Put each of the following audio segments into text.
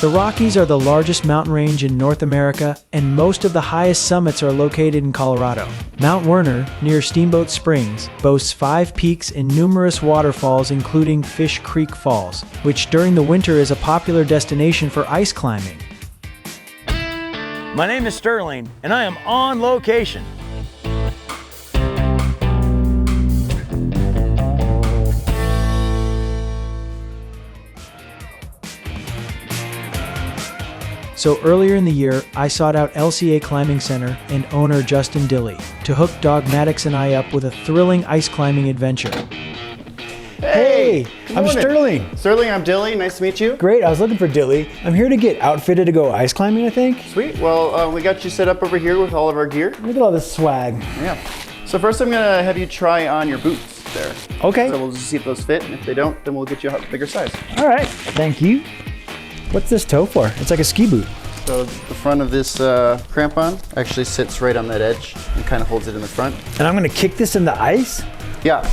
The Rockies are the largest mountain range in North America, and most of the highest summits are located in Colorado. Mount Werner, near Steamboat Springs, boasts 5 peaks and numerous waterfalls, including Fish Creek Falls, which during the winter is a popular destination for ice climbing. My name is Sterling, and I am on location. So earlier in the year, I sought out LCA Climbing Center and owner Justin Dilley to hook Dogmatics and I up with a thrilling ice climbing adventure. Hey, I'm Sterling. Sterling, I'm Dilly. Nice to meet you. Great, I was looking for Dilly. I'm here to get outfitted to go ice climbing, I think. Sweet. Well, we got you set up over here with all of our gear. Look at all this swag. Yeah. So first I'm gonna have you try on your boots there. Okay. So we'll just see if those fit, and if they don't, then we'll get you a bigger size. All right, thank you. What's this toe for? It's like a ski boot. So the front of this crampon actually sits right on that edge and kind of holds it in the front. And I'm gonna kick this in the ice? Yeah.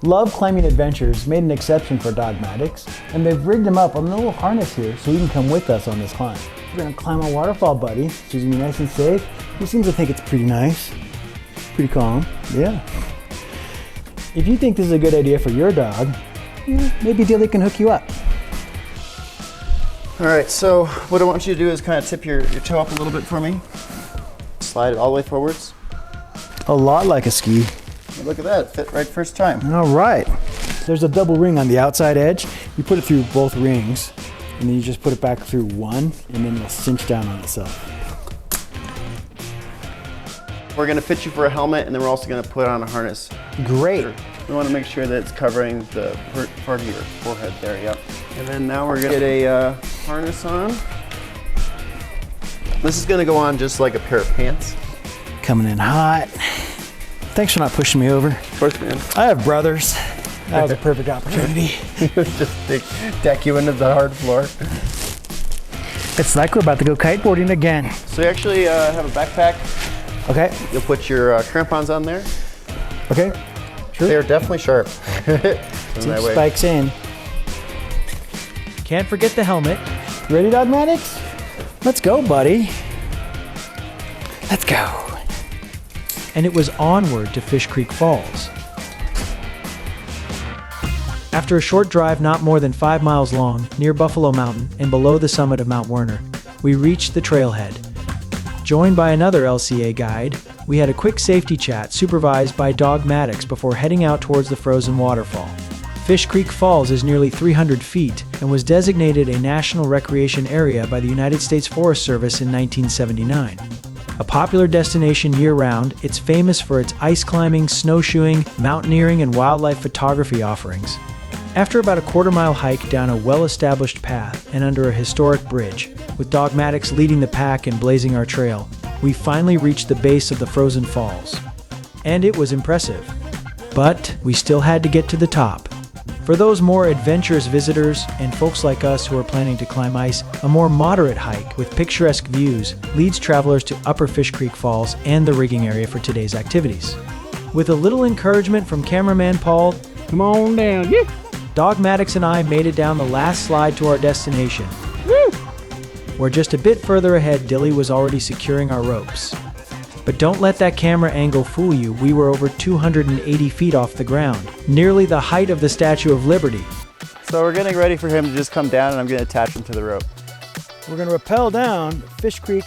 Love Climbing Adventures made an exception for Dogmatics, and they've rigged him up on a little harness here so he can come with us on this climb. We're gonna climb a waterfall, buddy, so he's gonna be nice and safe. He seems to think it's pretty nice, pretty calm, yeah. If you think this is a good idea for your dog, yeah, maybe Dilly can hook you up. All right, so what I want you to do is kind of tip your toe up a little bit for me. Slide it all the way forwards. A lot like a ski. Look at that, it fit right first time. All right. There's a double ring on the outside edge. You put it through both rings, and then you just put it back through one, and then it'll cinch down on itself. We're gonna fit you for a helmet, and then we're also gonna put on a harness. Great. We wanna make sure that it's covering the part of your forehead there, yep. And then now we're gonna get a harness on. This is gonna go on just like a pair of pants. Coming in hot. Thanks for not pushing me over. Of course, man. I have brothers. That was a perfect opportunity. Just deck you into the hard floor. It's like we're about to go kiteboarding again. So you actually have a backpack. Okay. You'll put your crampons on there. Okay. Sure. They're definitely sharp. Keep spikes in. Can't forget the helmet. Ready, Dogmatics? Let's go, buddy. Let's go. And it was onward to Fish Creek Falls. After a short drive not more than 5 miles long, near Buffalo Mountain and below the summit of Mount Werner, we reached the trailhead. Joined by another LCA guide, we had a quick safety chat supervised by Dogmatics before heading out towards the frozen waterfall. Fish Creek Falls is nearly 300 feet and was designated a National Recreation Area by the United States Forest Service in 1979. A popular destination year-round, it's famous for its ice climbing, snowshoeing, mountaineering, and wildlife photography offerings. After about a quarter-mile hike down a well-established path and under a historic bridge, with Dogmatics leading the pack and blazing our trail, we finally reached the base of the frozen falls. And it was impressive. But we still had to get to the top. For those more adventurous visitors and folks like us who are planning to climb ice, a more moderate hike with picturesque views leads travelers to Upper Fish Creek Falls and the rigging area for today's activities. With a little encouragement from cameraman Paul, come on down, yeah. Dogmatics and I made it down the last slide to our destination. Woo! Where just a bit further ahead, Dilly was already securing our ropes. But don't let that camera angle fool you. We were over 280 feet off the ground, nearly the height of the Statue of Liberty. So we're getting ready for him to just come down, and I'm going to attach him to the rope. We're going to rappel down Fish Creek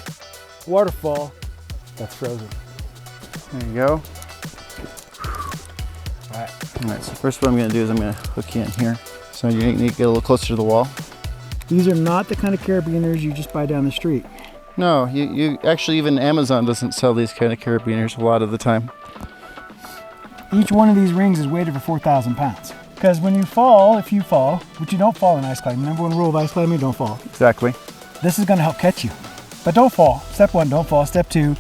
Waterfall that's frozen. There you go. All right, so first what I'm going to do is I'm going to hook you in here. So you need to get a little closer to the wall. These are not the kind of carabiners you just buy down the street. No, you actually, even Amazon doesn't sell these kind of carabiners a lot of the time. Each one of these rings is weighted for 4,000 pounds. Because when you fall, if you fall, which you don't fall in ice climbing, number one rule of ice climbing, don't fall. Exactly. This is going to help catch you. But don't fall. Step one, don't fall. Step two,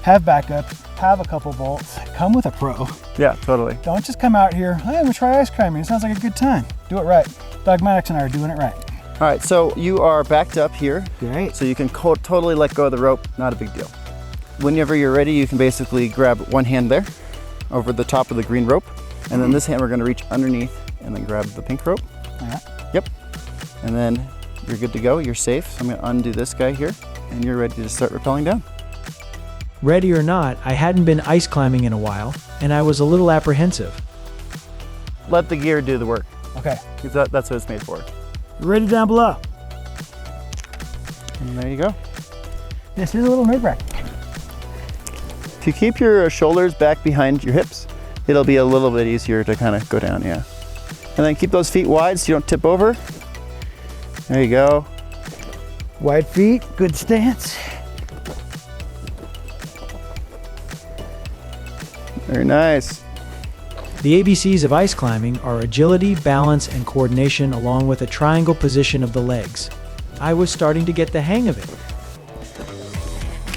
have backup, have a couple bolts, come with a pro. Yeah, totally. Don't just come out here, hey, I'm going to try ice climbing. It sounds like a good time. Do it right. Dogmatics and I are doing it right. All right, so you are backed up here. Great. So you can totally let go of the rope, not a big deal. Whenever you're ready, you can basically grab one hand there over the top of the green rope, and then this hand we're gonna reach underneath and then grab the pink rope. Yeah. Yep. And then You're good to go, you're safe. So I'm gonna undo this guy here, and you're ready to start rappelling down. Ready or not, I hadn't been ice climbing in a while, and I was a little apprehensive. Let the gear do the work, Okay. because that's what it's made for. Ready down below. And there you go. This is a little nerve-wracking. If you keep your shoulders back behind your hips, it'll be a little bit easier to kind of go down, yeah. And then keep those feet wide so you don't tip over. There you go. Wide feet, good stance. Very nice. The ABCs of ice climbing are agility, balance, and coordination, along with a triangle position of the legs. I was starting to get the hang of it.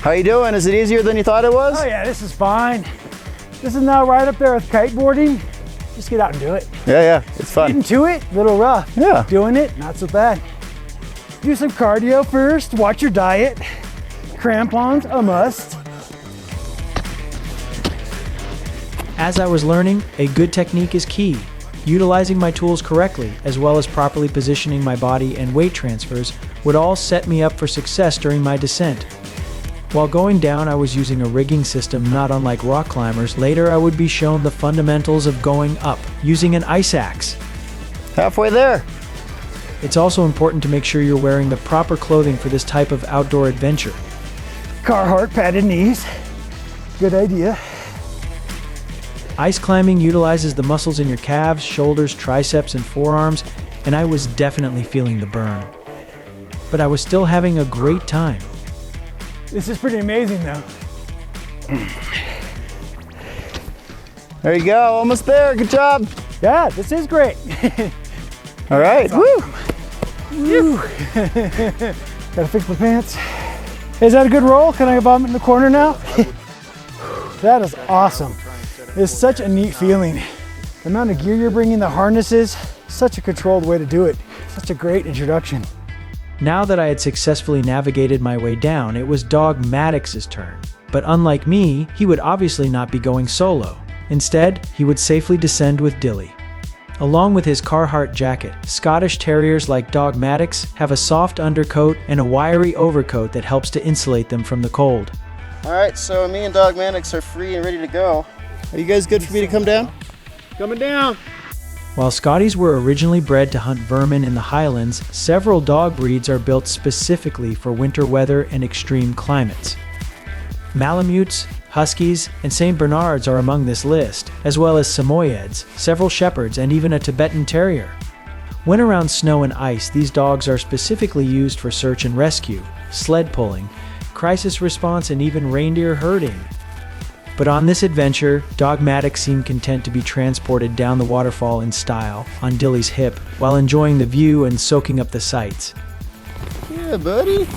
How you doing? Is it easier than you thought it was? Oh yeah, this is fine. This is now right up there with kiteboarding. Just get out and do it. Yeah, it's fun. Getting to it, a little rough. Yeah. Doing it, not so bad. Do some cardio first, watch your diet. Crampons, a must. As I was learning, a good technique is key. Utilizing my tools correctly, as well as properly positioning my body and weight transfers, would all set me up for success during my descent. While going down, I was using a rigging system not unlike rock climbers. Later, I would be shown the fundamentals of going up, using an ice axe. Halfway there. It's also important to make sure you're wearing the proper clothing for this type of outdoor adventure. Carhartt padded knees. Good idea. Ice climbing utilizes the muscles in your calves, shoulders, triceps, and forearms, and I was definitely feeling the burn. But I was still having a great time. This is pretty amazing though. There you go, almost there. Good job. Yeah, this is great. All right. Woo. Woo. Gotta fix my pants. Is that a good roll? Can I vomit in the corner now? That is awesome. It's such a neat feeling. The amount of gear you're bringing, the harnesses, such a controlled way to do it. Such a great introduction. Now that I had successfully navigated my way down, it was Dog Maddox's turn. But unlike me, he would obviously not be going solo. Instead, he would safely descend with Dilly. Along with his Carhartt jacket, Scottish Terriers like Dog Maddox have a soft undercoat and a wiry overcoat that helps to insulate them from the cold. All right, so me and Dog Maddox are free and ready to go. Are you guys good for me to come down? Coming down. While Scotties were originally bred to hunt vermin in the highlands, several dog breeds are built specifically for winter weather and extreme climates. Malamutes, Huskies, and St. Bernards are among this list, as well as Samoyeds, several Shepherds, and even a Tibetan Terrier. When around snow and ice, these dogs are specifically used for search and rescue, sled pulling, crisis response, and even reindeer herding. But on this adventure, Dog Maddox seemed content to be transported down the waterfall in style, on Dilly's hip, while enjoying the view and soaking up the sights. Yeah, buddy.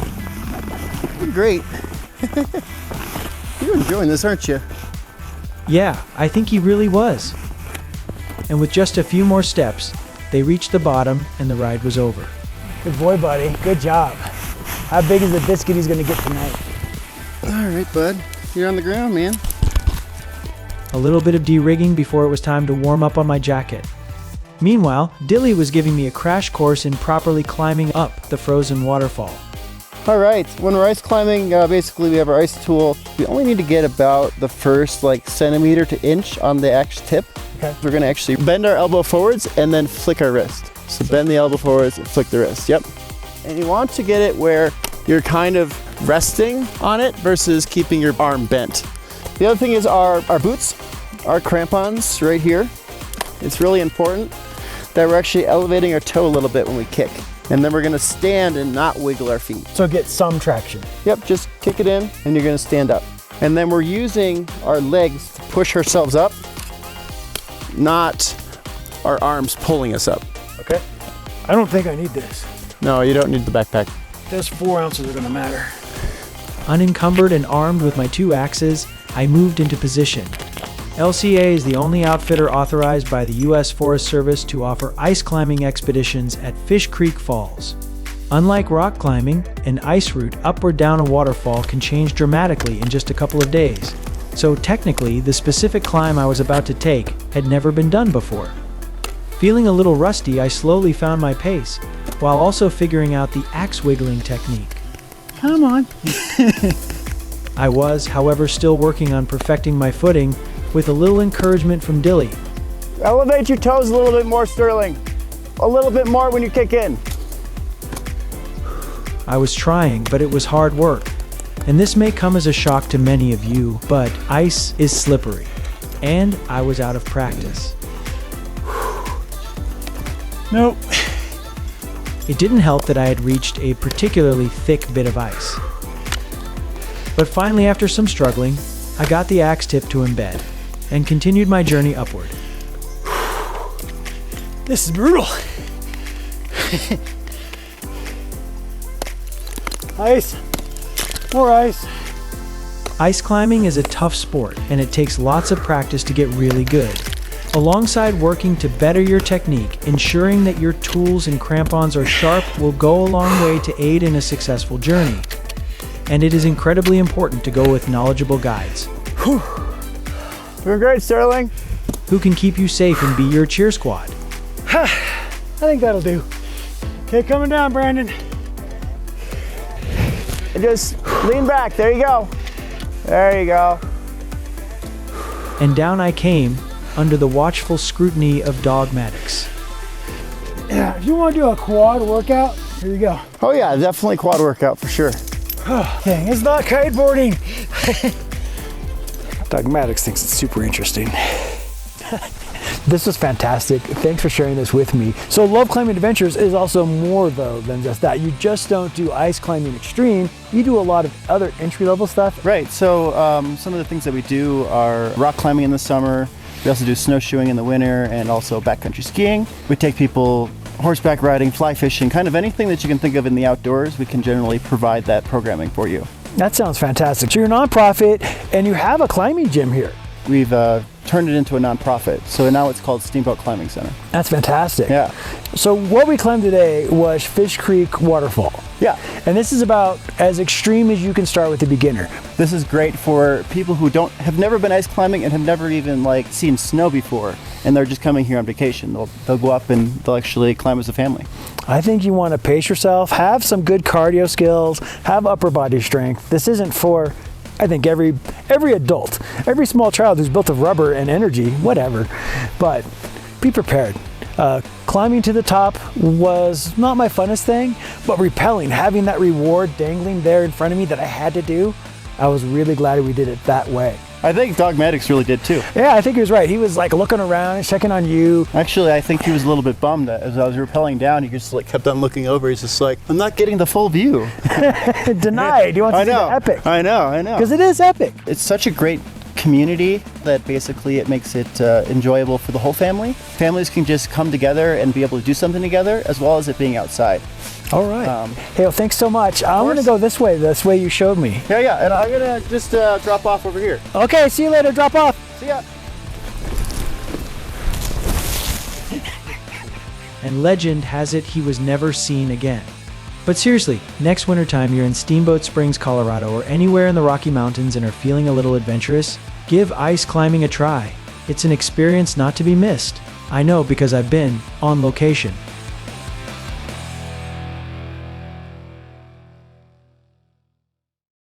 You're great. You're enjoying this, aren't you? Yeah, I think he really was. And with just a few more steps, they reached the bottom and the ride was over. Good boy, buddy. Good job. How big is the biscuit he's gonna get tonight? All right, bud. You're on the ground, man. A little bit of de-rigging before it was time to warm up on my jacket. Meanwhile, Dilly was giving me a crash course in properly climbing up the frozen waterfall. All right, when we're ice climbing, basically we have our ice tool. We only need to get about the first centimeter to inch on the axe tip. Okay. We're gonna actually bend our elbow forwards and then flick our wrist. So bend the elbow forwards and flick the wrist, yep. And you want to get it where you're kind of resting on it versus keeping your arm bent. The other thing is our boots, our crampons right here. It's really important that we're actually elevating our toe a little bit when we kick. And then we're gonna stand and not wiggle our feet. So get some traction. Yep, just kick it in and you're gonna stand up. And then we're using our legs to push ourselves up, not our arms pulling us up. Okay. I don't think I need this. No, you don't need the backpack. Those 4 ounces are gonna matter. Unencumbered and armed with my 2 axes, I moved into position. LCA is the only outfitter authorized by the U.S. Forest Service to offer ice climbing expeditions at Fish Creek Falls. Unlike rock climbing, an ice route up or down a waterfall can change dramatically in just a couple of days. So technically, the specific climb I was about to take had never been done before. Feeling a little rusty, I slowly found my pace, while also figuring out the axe wiggling technique. Come on. I was, however, still working on perfecting my footing with a little encouragement from Dilly. Elevate your toes a little bit more, Sterling. A little bit more when you kick in. I was trying, but it was hard work. And this may come as a shock to many of you, but ice is slippery. And I was out of practice. Nope. It didn't help that I had reached a particularly thick bit of ice. But finally, after some struggling, I got the axe tip to embed and continued my journey upward. This is brutal. Ice. More ice. Ice climbing is a tough sport, and it takes lots of practice to get really good. Alongside working to better your technique, ensuring that your tools and crampons are sharp will go a long way to aid in a successful journey. And it is incredibly important to go with knowledgeable guides Doing great, Sterling. who can keep you safe and be your cheer squad. I think that'll do. Okay, coming down, Brandon. And just lean back. There you go. There you go. And down I came under the watchful scrutiny of dogmatics. Yeah, if you want to do a quad workout, here you go. Oh yeah, definitely quad workout for sure. Okay, it's not kiteboarding. Dogmatics thinks it's super interesting. This was fantastic. Thanks for sharing this with me. So Love Climbing Adventures is also more though than just that. You just don't do ice climbing extreme. You do a lot of other entry-level stuff. Right, so some of the things that we do are rock climbing in the summer. We also do snowshoeing in the winter and also backcountry skiing. We take people horseback riding, fly fishing, kind of anything that you can think of in the outdoors. We can generally provide that programming for you. That sounds fantastic. So you're a nonprofit and you have a climbing gym here. We've turned it into a nonprofit, so now it's called Steamboat Climbing Center. That's fantastic. Yeah. So what we climbed today was Fish Creek Waterfall. Yeah. And this is about as extreme as you can start with a beginner. This is great for people who have never been ice climbing and have never even seen snow before, and they're just coming here on vacation. They'll go up and they'll actually climb as a family. I think you want to pace yourself, have some good cardio skills, have upper body strength. This isn't for, I think, every adult, every small child who's built of rubber and energy, whatever. But be prepared. Climbing to the top was not my funnest thing, but rappelling, having that reward dangling there in front of me that I had to do, I was really glad we did it that way. I think Dogmatics really did too. Yeah, I think he was right. He was looking around and checking on you. Actually, I think he was a little bit bummed that as I was rappelling down, he just kept on looking over. He's just I'm not getting the full view. Denied. He wants to see the epic. I know. Because it is epic. It's such a great community that basically it makes it enjoyable for the whole family. Families can just come together and be able to do something together, as well as it being outside. All right. Hey, well, thanks so much. I'm going to go this way you showed me. Yeah, and I'm going to just drop off over here. Okay, see you later. Drop off. See ya. And legend has it he was never seen again. But seriously, next wintertime you're in Steamboat Springs, Colorado, or anywhere in the Rocky Mountains and are feeling a little adventurous, give ice climbing a try. It's an experience not to be missed. I know because I've been on location.